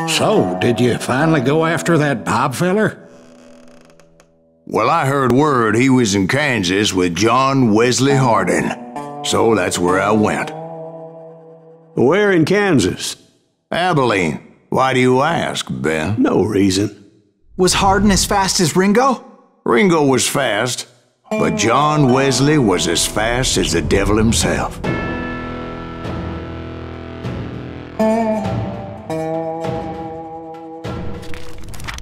So, did you finally go after that Bob feller? Well, I heard word he was in Kansas with John Wesley Hardin, so that's where I went. Where in Kansas? Abilene. Why do you ask, Ben? No reason. Was Hardin as fast as Ringo? Ringo was fast, but John Wesley was as fast as the devil himself.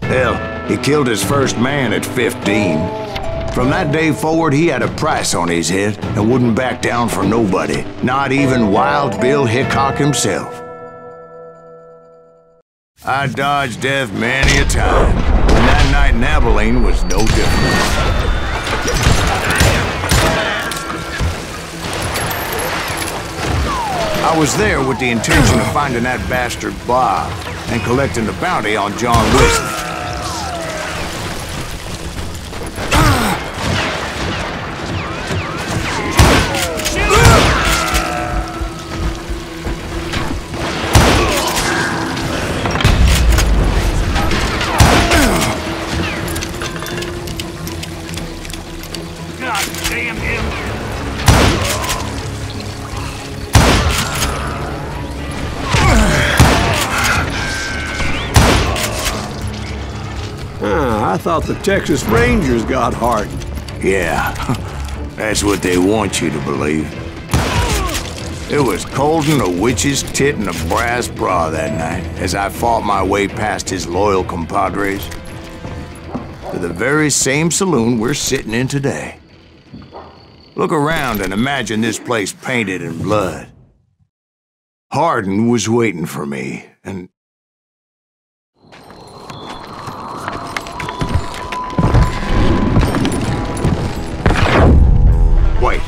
Hell, he killed his first man at 15. From that day forward, he had a price on his head and wouldn't back down for nobody, not even Wild Bill Hickok himself. I dodged death many a time, and that night in Abilene was no different. I was there with the intention of finding that bastard Bob and collecting the bounty on John Wesley. I thought the Texas Rangers got Hardin. Yeah, that's what they want you to believe. It was colder than a witch's tit in a brass bra that night as I fought my way past his loyal compadres to the very same saloon we're sitting in today. Look around and imagine this place painted in blood. Hardin was waiting for me, and wait,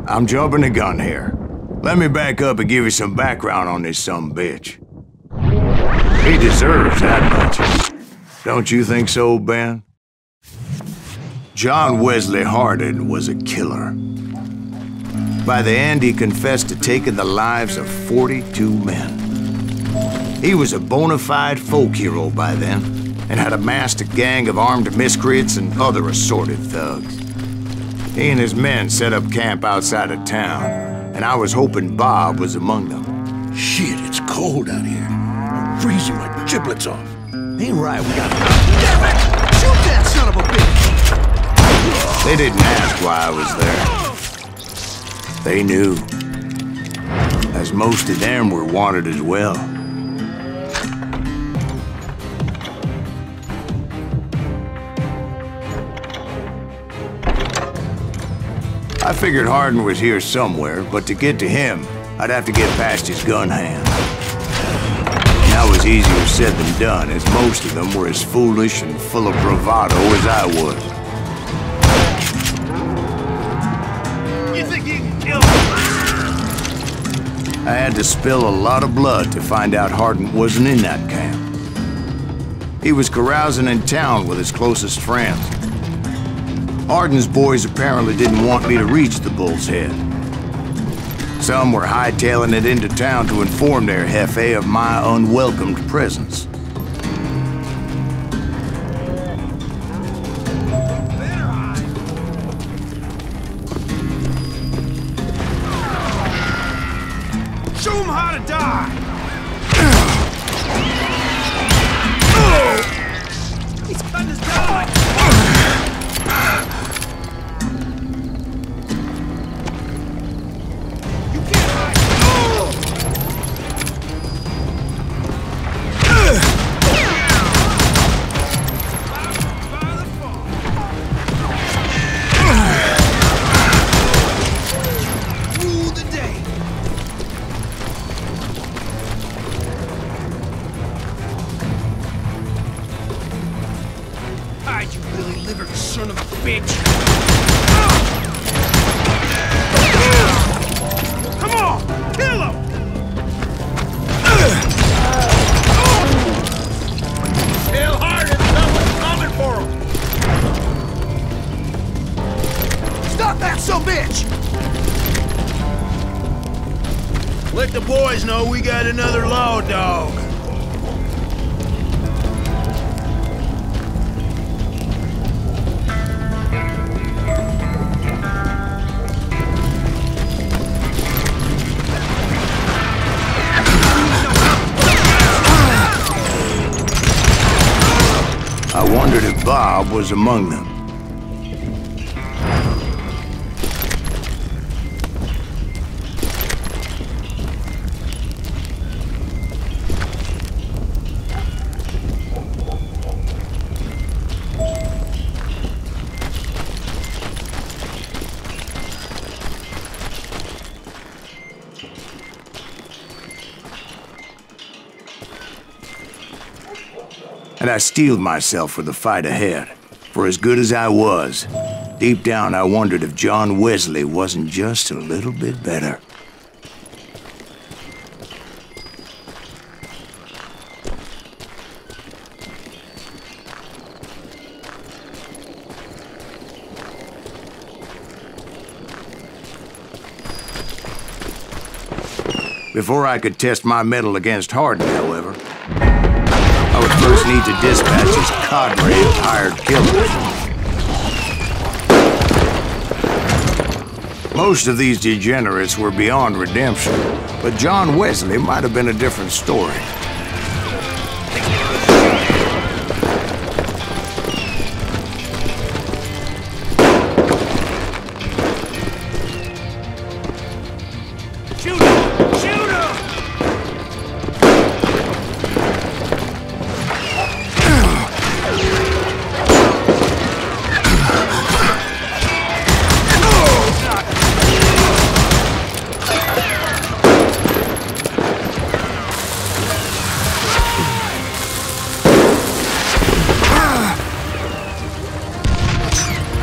I'm jumping the gun here. Let me back up and give you some background on this sumbitch. He deserves that much. Don't you think so, Ben? John Wesley Hardin was a killer. By the end, he confessed to taking the lives of 42 men. He was a bona fide folk hero by then, and had amassed a gang of armed miscreants and other assorted thugs. He and his men set up camp outside of town, and I was hoping Bob was among them. Shit, it's cold out here. I'm freezing my giblets off. Ain't right, we got... Damn it! Shoot that son of a bitch! They didn't ask why I was there. They knew, as most of them were wanted as well. I figured Hardin was here somewhere, but to get to him, I'd have to get past his gun hand. That was easier said than done, as most of them were as foolish and full of bravado as I was. You think you can kill me? I had to spill a lot of blood to find out Hardin wasn't in that camp. He was carousing in town with his closest friends. Hardin's boys apparently didn't want me to reach the Bull's Head. Some were hightailing it into town to inform their jefe of my unwelcomed presence. Show him how to die! He's cutting his gun! You really liver son of a bitch! Come on! Kill him! Tell Hardin someone's coming for him! Stop that son bitch! Let the boys know we got another law dog. Bob was among them. And I steeled myself for the fight ahead. For as good as I was, deep down I wondered if John Wesley wasn't just a little bit better. Before I could test my mettle against Hardin, however, I would first need to dispatch his cadre of hired killers. Most of these degenerates were beyond redemption, but John Wesley might have been a different story.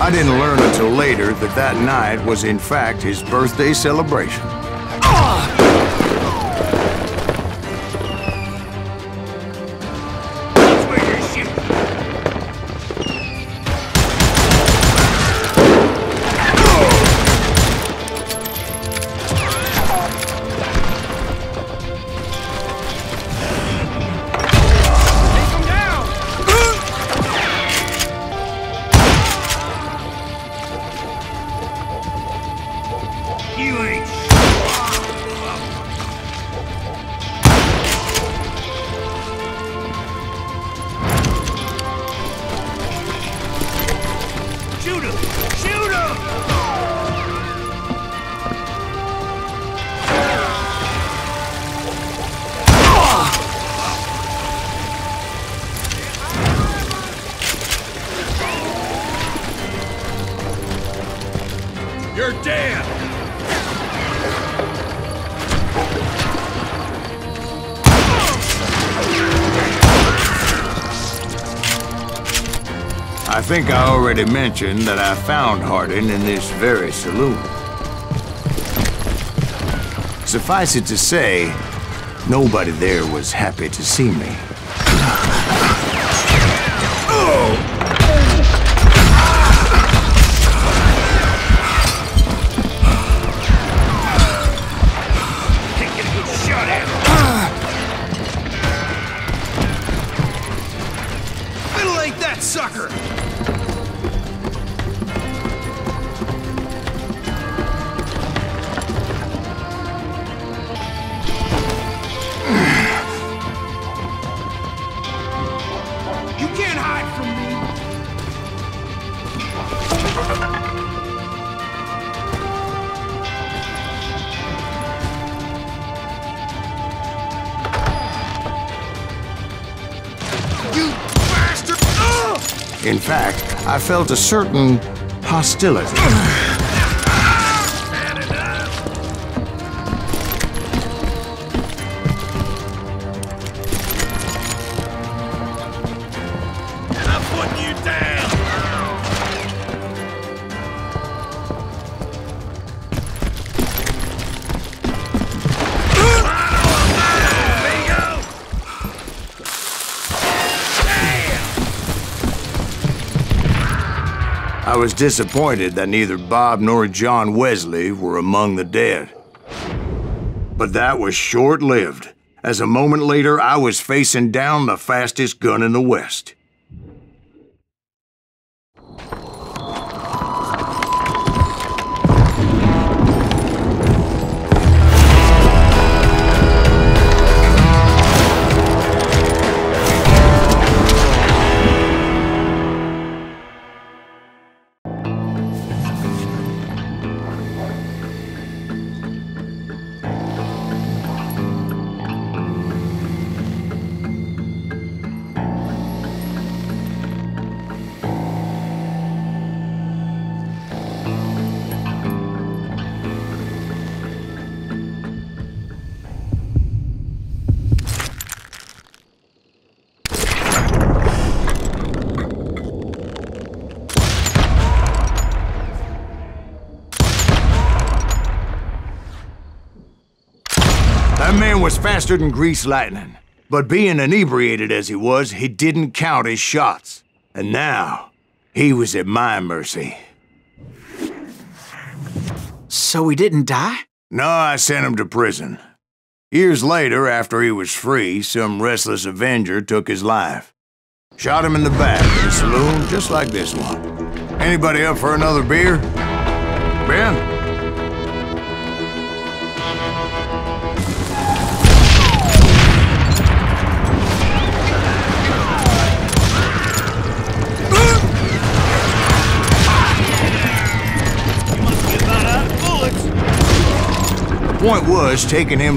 I didn't learn until later that that night was in fact his birthday celebration. You're dead! I think I already mentioned that I found Hardin in this very saloon. Suffice it to say, nobody there was happy to see me. Sucker! You can't hide from me! You bastard! In fact, I felt a certain hostility. I'm putting you down! I was disappointed that neither Bob nor John Wesley were among the dead. But that was short-lived, as a moment later I was facing down the fastest gun in the West. was faster than greased lightning. But being inebriated as he was, he didn't count his shots. And now, he was at my mercy. So he didn't die? No, I sent him to prison. Years later, after he was free, some restless avenger took his life. Shot him in the back in a saloon just like this one. Anybody up for another beer? Ben? The point was taking him